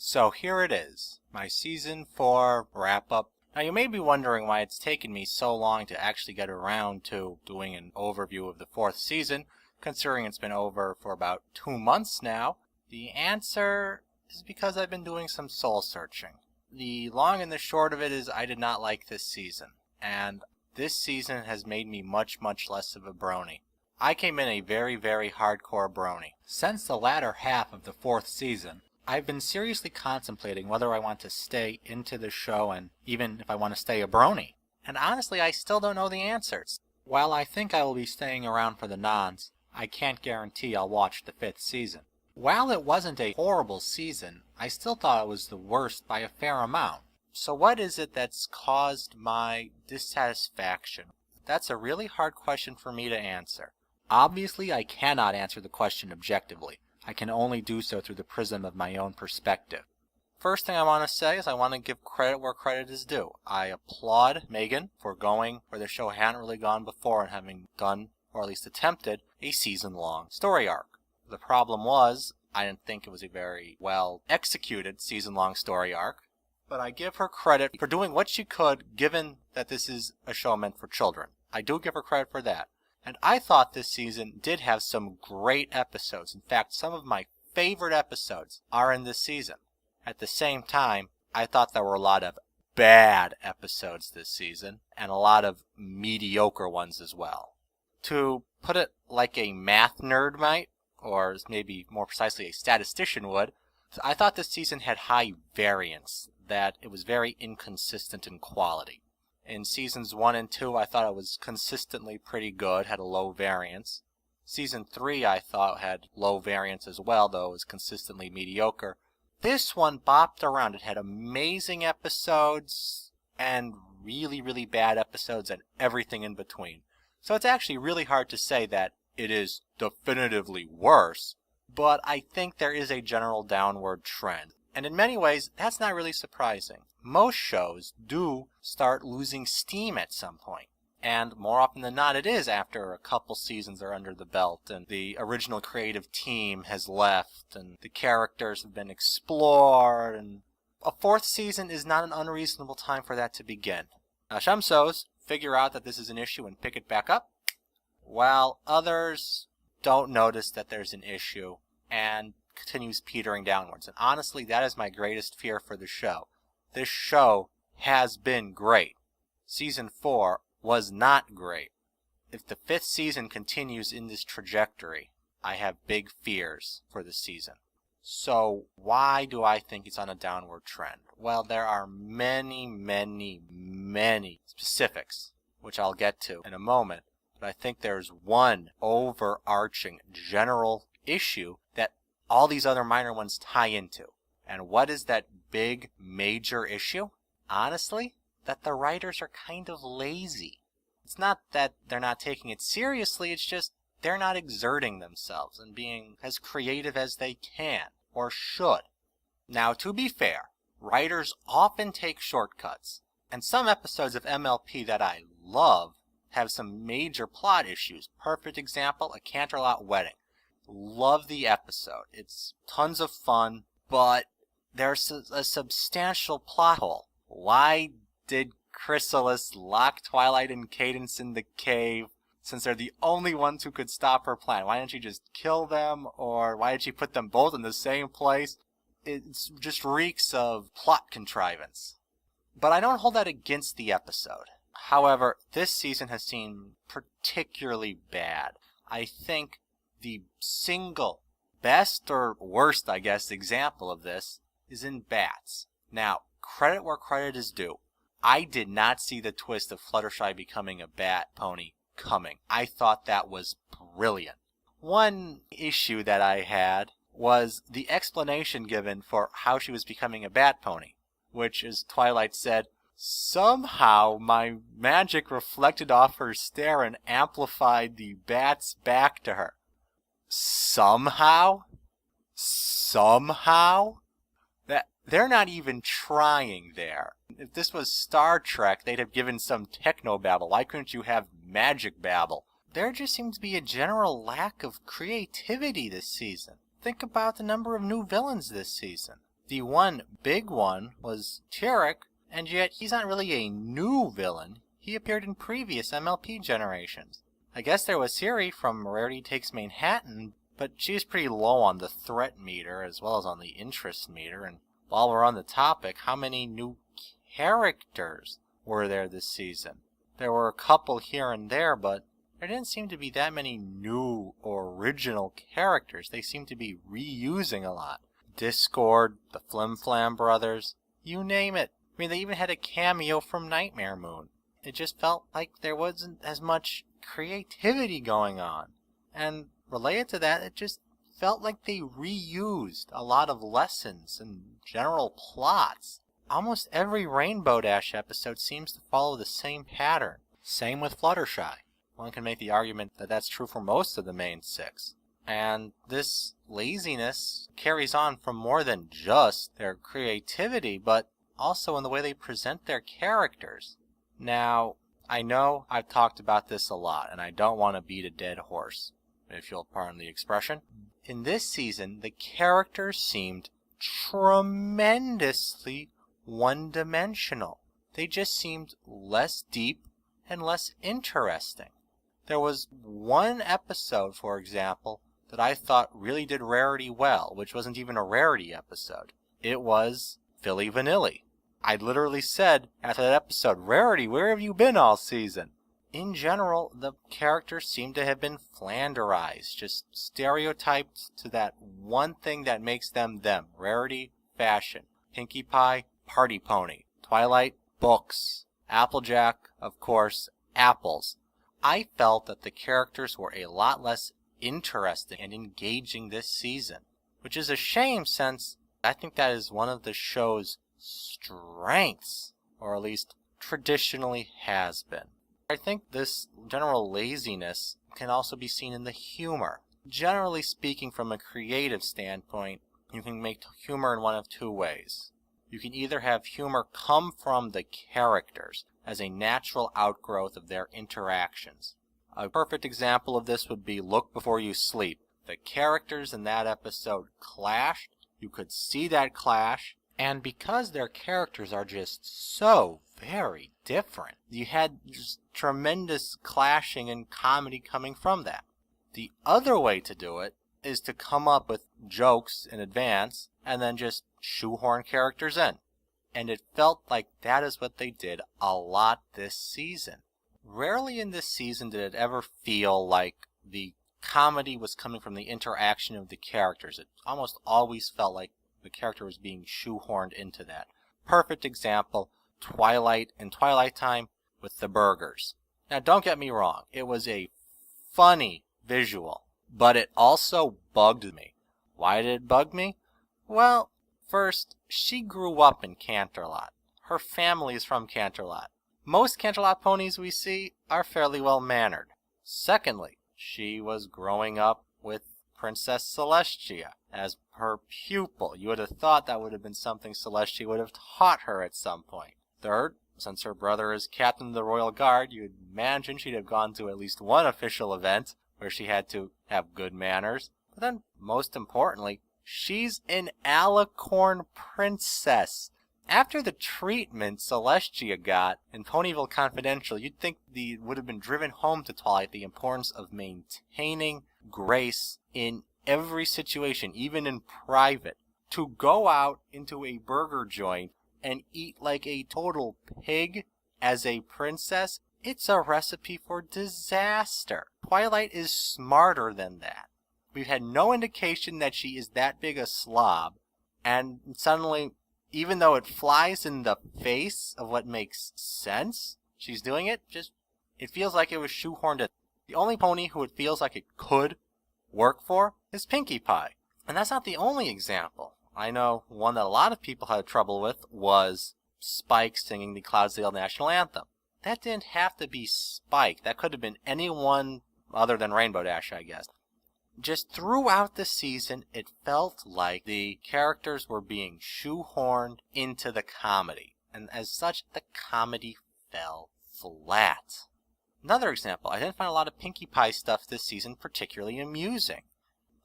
So here it is, my Season 4 wrap-up. Now you may be wondering why it's taken me so long to actually get around to doing an overview of the 4th season, considering it's been over for about 2 months now. The answer is because I've been doing some soul searching. The long and the short of it is I did not like this season, and this season has made me much less of a brony. I came in a very hardcore brony. Since the latter half of the 4th season, I've been seriously contemplating whether I want to stay into the show and even if I want to stay a brony. And honestly, I still don't know the answers. While I think I will be staying around for the nons, I can't guarantee I'll watch the 5th season. While it wasn't a horrible season, I still thought it was the worst by a fair amount. So what is it that's caused my dissatisfaction? That's a really hard question for me to answer. Obviously, I cannot answer the question objectively. I can only do so through the prism of my own perspective. First thing I want to say is I want to give credit where credit is due. I applaud Megan for going where the show hadn't really gone before and having done, or at least attempted, a season-long story arc. The problem was, I didn't think it was a very well executed season-long story arc, but I give her credit for doing what she could given that this is a show meant for children. I do give her credit for that. And I thought this season did have some great episodes. In fact, some of my favorite episodes are in this season. At the same time, I thought there were a lot of bad episodes this season, and a lot of mediocre ones as well. To put it like a math nerd might, or maybe more precisely a statistician would, I thought this season had high variance, that it was very inconsistent in quality. In seasons 1 and 2, I thought it was consistently pretty good, had a low variance. Season 3, I thought, had low variance as well, though it was consistently mediocre. This one bopped around. It had amazing episodes and really bad episodes and everything in between. So it's actually really hard to say that it is definitively worse, but I think there is a general downward trend. And in many ways, that's not really surprising. Most shows do start losing steam at some point. And more often than not, it is after a couple seasons are under the belt and the original creative team has left and the characters have been explored. And a 4th season is not an unreasonable time for that to begin. Some shows figure out that this is an issue and pick it back up, while others don't notice that there's an issue and continues petering downwards. And honestly, that is my greatest fear for the show. This show has been great. Season 4 was not great. If the 5th season continues in this trajectory, I have big fears for the season. So why do I think it's on a downward trend? Well, there are many specifics, which I'll get to in a moment. But I think there's one overarching general issue that all these other minor ones tie into. And what is that big, major issue? Honestly, that the writers are kind of lazy. It's not that they're not taking it seriously, it's just they're not exerting themselves and being as creative as they can, or should. Now, to be fair, writers often take shortcuts, and some episodes of MLP that I love have some major plot issues. Perfect example, A Canterlot Wedding. Love the episode. It's tons of fun, but there's a substantial plot hole. Why did Chrysalis lock Twilight and Cadence in the cave since they're the only ones who could stop her plan? Why didn't she just kill them? Or why did she put them both in the same place? It just reeks of plot contrivance. But I don't hold that against the episode. However, this season has seemed particularly bad. I think the single best or worst, I guess, example of this is in Bats. Now, credit where credit is due. I did not see the twist of Fluttershy becoming a bat pony coming. I thought that was brilliant. One issue that I had was the explanation given for how she was becoming a bat pony, which, as Twilight said, somehow my magic reflected off her stare and amplified the bats back to her. Somehow? They're not even trying there. If this was Star Trek, they'd have given some techno-babble. Why couldn't you have magic babble? There just seems to be a general lack of creativity this season. Think about the number of new villains this season. The one big one was Tyrek, and yet he's not really a new villain. He appeared in previous MLP generations. I guess there was Siri from Rarity Takes Manhattan, but she's pretty low on the threat meter as well as on the interest meter. And while we're on the topic, how many new characters were there this season? There were a couple here and there, but there didn't seem to be that many new or original characters. They seemed to be reusing a lot. Discord, the Flim Flam Brothers, you name it. I mean, they even had a cameo from Nightmare Moon. It just felt like there wasn't as much creativity going on. And related to that, it just felt like they reused a lot of lessons and general plots. Almost every Rainbow Dash episode seems to follow the same pattern. Same with Fluttershy. One can make the argument that that's true for most of the main 6. And this laziness carries on from more than just their creativity, but also in the way they present their characters. Now, I know I've talked about this a lot, and I don't want to beat a dead horse, if you'll pardon the expression. In this season, the characters seemed tremendously one-dimensional. They just seemed less deep and less interesting. There was one episode, for example, that I thought really did Rarity well, which wasn't even a Rarity episode. It was Philly Vanilli. I literally said after that episode, Rarity, where have you been all season? In general, the characters seem to have been flanderized, just stereotyped to that one thing that makes them them. Rarity, fashion. Pinkie Pie, party pony. Twilight, books. Applejack, of course, apples. I felt that the characters were a lot less interesting and engaging this season, which is a shame since I think that is one of the show's strengths, or at least traditionally has been. I think this general laziness can also be seen in the humor. Generally speaking, from a creative standpoint, you can make humor in one of two ways. You can either have humor come from the characters as a natural outgrowth of their interactions. A perfect example of this would be Look Before You Sleep. The characters in that episode clashed. You could see that clash. And because their characters are just so very different, you had just tremendous clashing and comedy coming from that. The other way to do it is to come up with jokes in advance and then just shoehorn characters in. And it felt like that is what they did a lot this season. Rarely in this season did it ever feel like the comedy was coming from the interaction of the characters. It almost always felt like the character was being shoehorned into that. Perfect example, Twilight and Twilight Time with the burgers. Now don't get me wrong, it was a funny visual, but it also bugged me. Why did it bug me? Well, first, she grew up in Canterlot. Her family is from Canterlot. Most Canterlot ponies we see are fairly well mannered. Secondly, she was growing up with Princess Celestia as her pupil. You would have thought that would have been something Celestia would have taught her at some point. Third, since her brother is Captain of the Royal Guard, you'd imagine she'd have gone to at least one official event where she had to have good manners. But then, most importantly, she's an Alicorn princess. After the treatment Celestia got in Ponyville Confidential, you'd think it would have been driven home to Twilight the importance of maintaining grace in every situation, even in private. To go out into a burger joint and eat like a total pig as a princess, it's a recipe for disaster. Twilight is smarter than that. We've had no indication that she is that big a slob, and suddenly, even though it flies in the face of what makes sense, she's doing it, it feels like it was shoehorned in. The only pony who it feels like it could work for is Pinkie Pie. And that's not the only example. I know one that a lot of people had trouble with was Spike singing the Cloudsdale National Anthem. That didn't have to be Spike. That could have been anyone other than Rainbow Dash, I guess. Just throughout the season, it felt like the characters were being shoehorned into the comedy. And as such, the comedy fell flat. Another example, I didn't find a lot of Pinkie Pie stuff this season particularly amusing.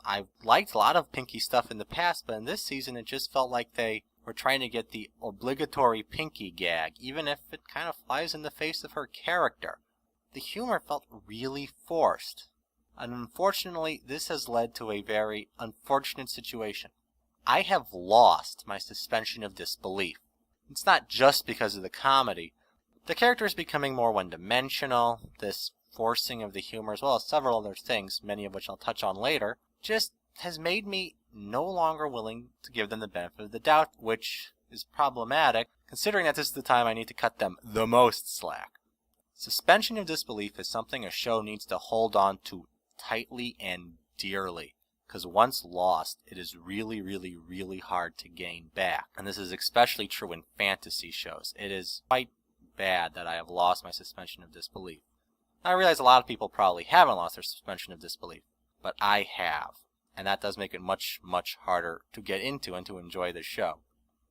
I've liked a lot of Pinky stuff in the past, but in this season it just felt like they were trying to get the obligatory Pinky gag, even if it kind of flies in the face of her character. The humor felt really forced. And unfortunately, this has led to a very unfortunate situation. I have lost my suspension of disbelief. It's not just because of the comedy. The character is becoming more one-dimensional. This forcing of the humor, as well as several other things, many of which I'll touch on later, just has made me no longer willing to give them the benefit of the doubt, which is problematic, considering that this is the time I need to cut them the most slack. Suspension of disbelief is something a show needs to hold on to tightly and dearly, because once lost, it is really, really, really hard to gain back. And this is especially true in fantasy shows. It is quite bad that I have lost my suspension of disbelief. I realize a lot of people probably haven't lost their suspension of disbelief, but I have. And that does make it much, much harder to get into and to enjoy the show.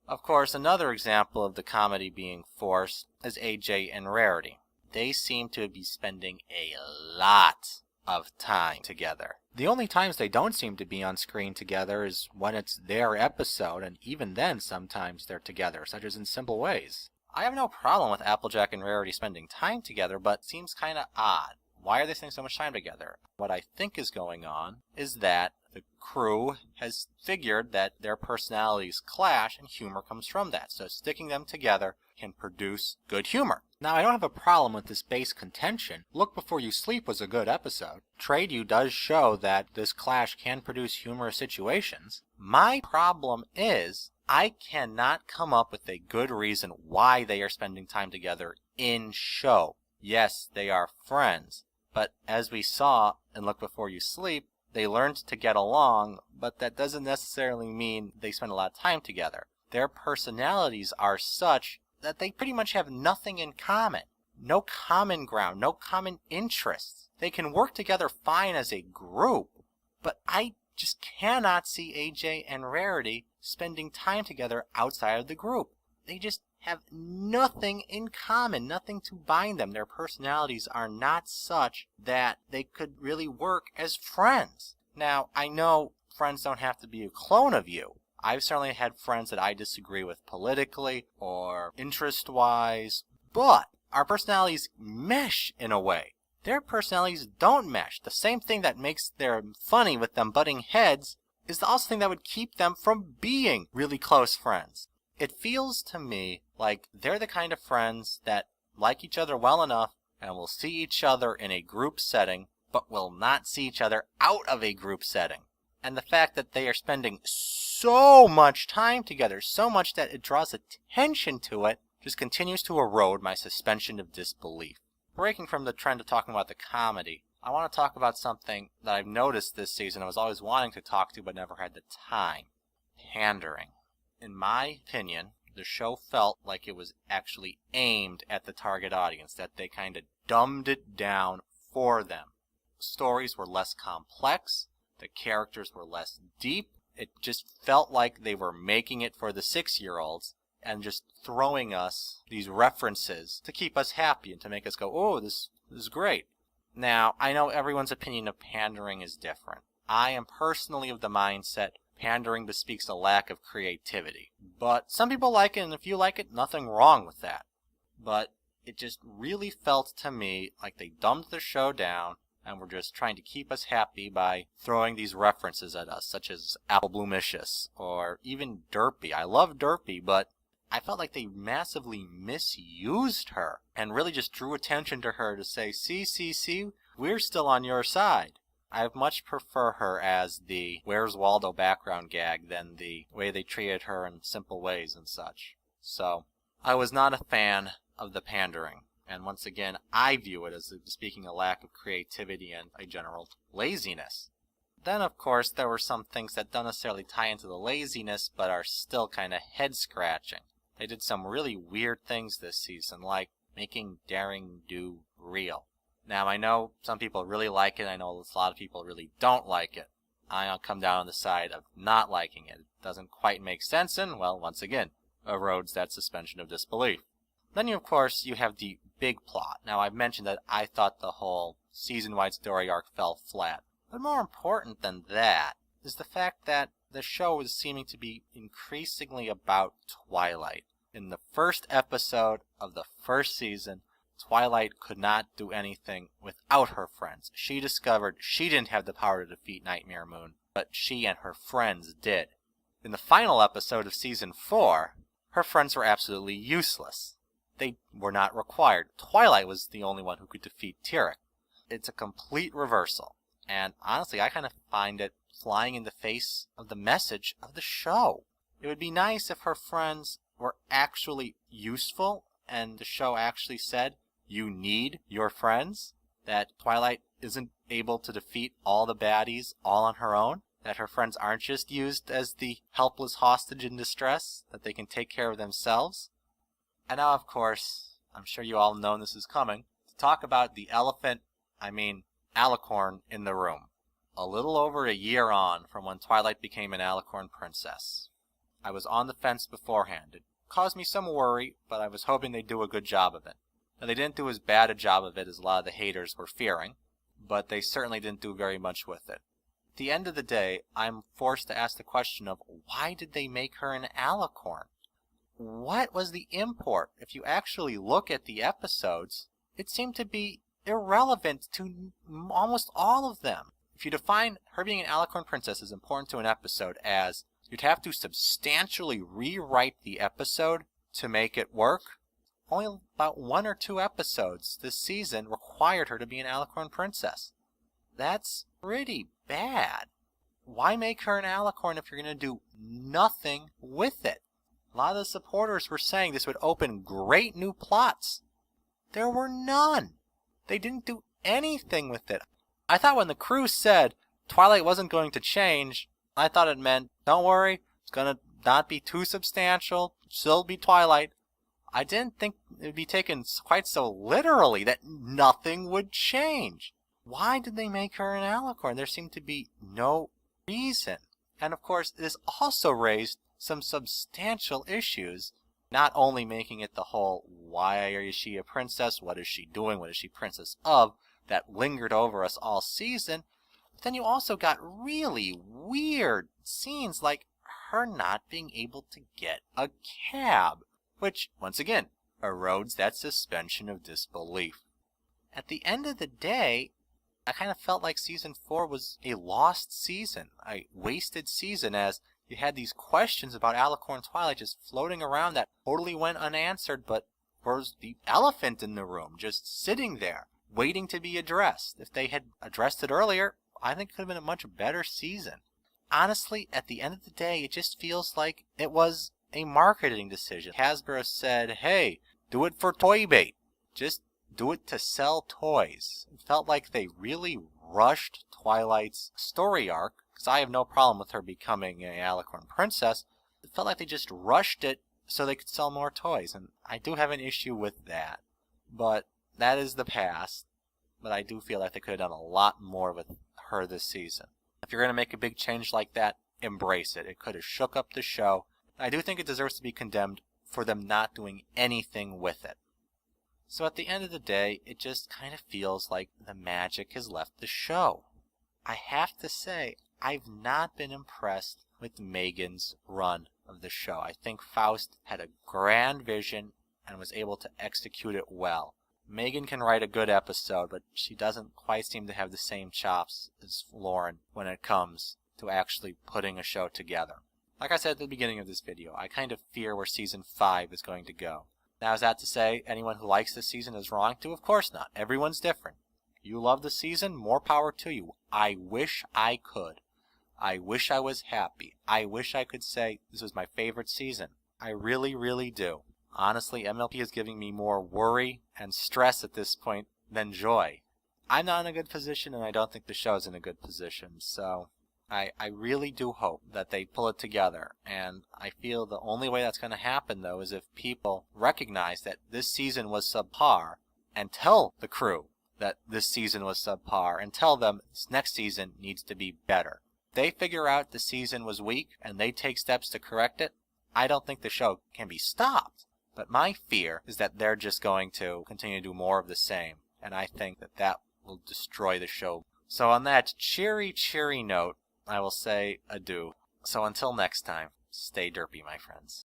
Of course, another example of the comedy being forced is AJ and Rarity. They seem to be spending a lot of time together. The only times they don't seem to be on screen together is when it's their episode, and even then sometimes they're together, such as in Simple Ways. I have no problem with Applejack and Rarity spending time together, but it seems kinda odd. Why are they spending so much time together? What I think is going on is that the crew has figured that their personalities clash and humor comes from that. So sticking them together can produce good humor. Now, I don't have a problem with this base contention. Look Before You Sleep was a good episode. Trade You does show that this clash can produce humorous situations. My problem is I cannot come up with a good reason why they are spending time together in show. Yes, they are friends, but as we saw in Look Before You Sleep, they learned to get along, but that doesn't necessarily mean they spend a lot of time together. Their personalities are such that they pretty much have nothing in common. No common ground, no common interests. They can work together fine as a group, but I just cannot see AJ and Rarity spending time together outside of the group. They just have nothing in common, nothing to bind them. Their personalities are not such that they could really work as friends. Now, I know friends don't have to be a clone of you. I've certainly had friends that I disagree with politically or interest-wise, but our personalities mesh in a way. Their personalities don't mesh. The same thing that makes them funny with them butting heads is the also thing that would keep them from being really close friends. It feels to me like they're the kind of friends that like each other well enough and will see each other in a group setting, but will not see each other out of a group setting. And the fact that they are spending so much time together, so much that it draws attention to it, just continues to erode my suspension of disbelief. Breaking from the trend of talking about the comedy, I want to talk about something that I've noticed this season I was always wanting to talk to but never had the time. Pandering. In my opinion, the show felt like it was actually aimed at the target audience, that they kind of dumbed it down for them. Stories were less complex, the characters were less deep, it just felt like they were making it for the 6-year-olds and just throwing us these references to keep us happy and to make us go, oh, this is great. Now, I know everyone's opinion of pandering is different. I am personally of the mindset pandering bespeaks a lack of creativity. But some people like it, and if you like it, nothing wrong with that. But it just really felt to me like they dumbed the show down and were just trying to keep us happy by throwing these references at us, such as Apple Bloomicious, or even Derpy. I love Derpy, but I felt like they massively misused her and really just drew attention to her to say, see, we're still on your side. I much prefer her as the Where's Waldo background gag than the way they treated her in Simple Ways and such. So, I was not a fan of the pandering. And once again, I view it as speaking a lack of creativity and a general laziness. Then, of course, there were some things that don't necessarily tie into the laziness, but are still kind of head-scratching. They did some really weird things this season, like making Daring Do real. Now, I know some people really like it. I know a lot of people really don't like it. I'll come down on the side of not liking it. It doesn't quite make sense and, well, once again, erodes that suspension of disbelief. Then, of course, you have the big plot. Now, I've mentioned that I thought the whole season-wide story arc fell flat. But more important than that, is the fact that the show is seeming to be increasingly about Twilight. In the first episode of the first season, Twilight could not do anything without her friends. She discovered she didn't have the power to defeat Nightmare Moon, but she and her friends did. In the final episode of Season 4, her friends were absolutely useless. They were not required. Twilight was the only one who could defeat Tyrek. It's a complete reversal. And honestly, I kind of find it flying in the face of the message of the show. It would be nice if her friends were actually useful and the show actually said, you need your friends, that Twilight isn't able to defeat all the baddies all on her own, that her friends aren't just used as the helpless hostage in distress, that they can take care of themselves. And now, of course, I'm sure you all know this is coming, to talk about the Alicorn in the room. A little over a year on from when Twilight became an Alicorn princess. I was on the fence beforehand. It caused me some worry, but I was hoping they'd do a good job of it. Now, they didn't do as bad a job of it as a lot of the haters were fearing, but they certainly didn't do very much with it. At the end of the day, I'm forced to ask the question of why did they make her an Alicorn? What was the import? If you actually look at the episodes, it seemed to be irrelevant to almost all of them. If you define her being an Alicorn princess as important to an episode as you'd have to substantially rewrite the episode to make it work, only about 1 or 2 episodes this season required her to be an Alicorn princess. That's pretty bad. Why make her an Alicorn if you're going to do nothing with it? A lot of the supporters were saying this would open great new plots. There were none. They didn't do anything with it. I thought when the crew said Twilight wasn't going to change, I thought it meant, don't worry, it's going to not be too substantial, still be Twilight. I didn't think it would be taken quite so literally that nothing would change. Why did they make her an Alicorn? There seemed to be no reason. And of course, this also raised some substantial issues, not only making it the whole, why is she a princess, what is she doing, what is she princess of, that lingered over us all season, but then you also got really weird scenes like her not being able to get a cab, which, once again, erodes that suspension of disbelief. At the end of the day, I kind of felt like Season 4 was a lost season, a wasted season, as you had these questions about Alicorn Twilight just floating around that totally went unanswered, but was the elephant in the room, just sitting there, waiting to be addressed. If they had addressed it earlier, I think it could have been a much better season. Honestly, at the end of the day, it just feels like it was a marketing decision. Hasbro said, hey, do it for toy bait. Just do it to sell toys. It felt like they really rushed Twilight's story arc, because I have no problem with her becoming an Alicorn princess. It felt like they just rushed it so they could sell more toys, and I do have an issue with that. But that is the past, but I do feel like they could have done a lot more with her this season. If you're going to make a big change like that, embrace it. It could have shook up the show. I do think it deserves to be condemned for them not doing anything with it. So at the end of the day, it just kind of feels like the magic has left the show. I have to say, I've not been impressed with Megan's run of the show. I think Faust had a grand vision and was able to execute it well. Megan can write a good episode, but she doesn't quite seem to have the same chops as Lauren when it comes to actually putting a show together. Like I said at the beginning of this video, I kind of fear where Season 5 is going to go. Now, is that to say anyone who likes this season is wrong to? Of course not. Everyone's different. You love the season, more power to you. I wish I could. I wish I was happy. I wish I could say this was my favorite season. I really, really do. Honestly, MLP is giving me more worry and stress at this point than joy. I'm not in a good position, and I don't think the show's in a good position, so I really do hope that they pull it together, and I feel the only way that's going to happen, though, is if people recognize that this season was subpar and tell the crew that this season was subpar and tell them this next season needs to be better. If they figure out the season was weak and they take steps to correct it, I don't think the show can be stopped. But my fear is that they're just going to continue to do more of the same, and I think that that will destroy the show. So on that cheery, cheery note, I will say adieu. So until next time, stay derpy, my friends.